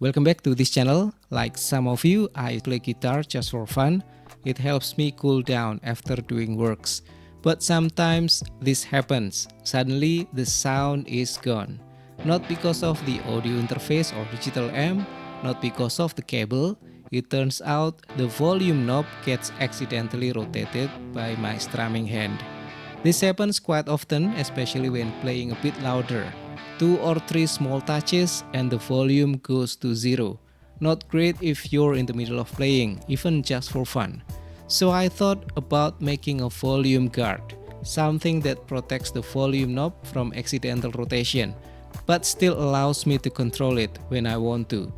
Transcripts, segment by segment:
Welcome back to this channel. Like some of you, I play guitar just for fun. It helps me cool down after doing works. But sometimes this happens. Suddenly the sound is gone. Not because of the audio interface or digital amp, not because of the cable. It turns out the volume knob gets accidentally rotated by my strumming hand. This happens quite often, especially when playing a bit louder. 2 or 3 small touches and the volume goes to zero. Not great if you're in the middle of playing, even just for fun. So I thought about making a volume guard, something that protects the volume knob from accidental rotation, but still allows me to control it when I want to.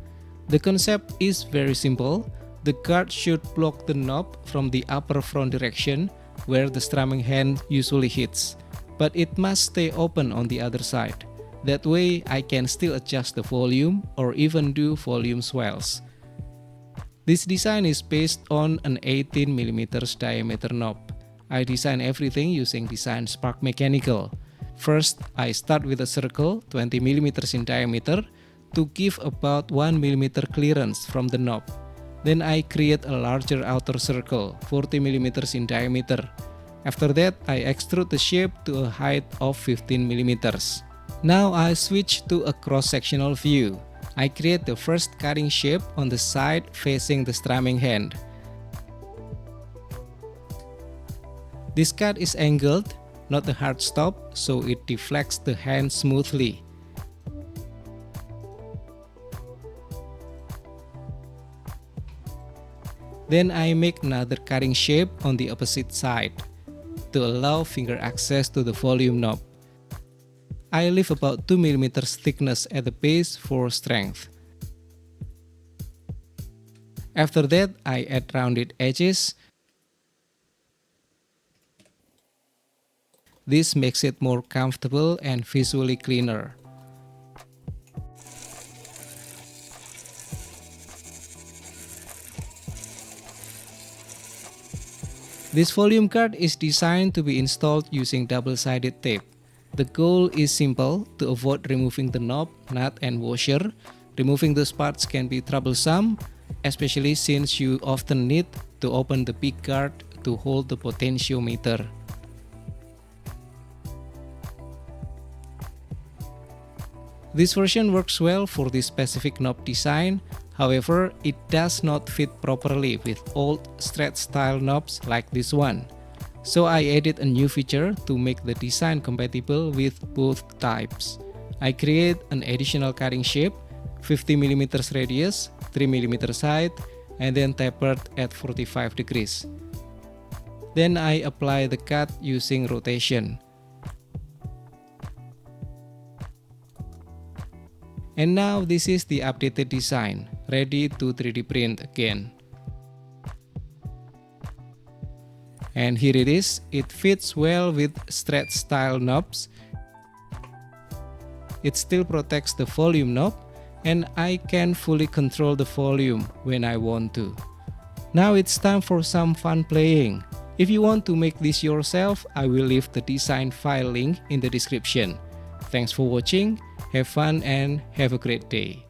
The concept is very simple. The guard should block the knob from the upper front direction, where the strumming hand usually hits, but it must stay open on the other side. That way I can still adjust the volume or even do volume swells. This design is based on an 18mm diameter knob. I design everything using DesignSpark Mechanical. First, I start with a circle 20mm in diameter to give about 1mm clearance from the knob. Then I create a larger outer circle 40mm in diameter. After that, I extrude the shape to a height of 15mm. Now I switch to a cross-sectional view. I create the first cutting shape on the side facing the strumming hand. This cut is angled, not a hard stop, so it deflects the hand smoothly. Then I make another cutting shape on the opposite side to allow finger access to the volume knob. I leave about 2mm thickness at the base for strength. After that, I add rounded edges. This makes it more comfortable and visually cleaner. This volume guard is designed to be installed using double-sided tape. The goal is simple: to avoid removing the knob, nut, and washer. Removing those parts can be troublesome, especially since you often need to open the big guard to hold the potentiometer. This version works well for this specific knob design. However, it does not fit properly with old Strat-style knobs like this one. So I added a new feature to make the design compatible with both types. I create an additional cutting shape, 50mm radius, 3mm height, and then tapered at 45 degrees. Then I apply the cut using rotation. And now this is the updated design, ready to 3D print again. And here it is. It fits well with Strat-style knobs. It still protects the volume knob, and I can fully control the volume when I want to. Now it's time for some fun playing. If you want to make this yourself, I will leave the design file link in the description. Thanks for watching, have fun and have a great day.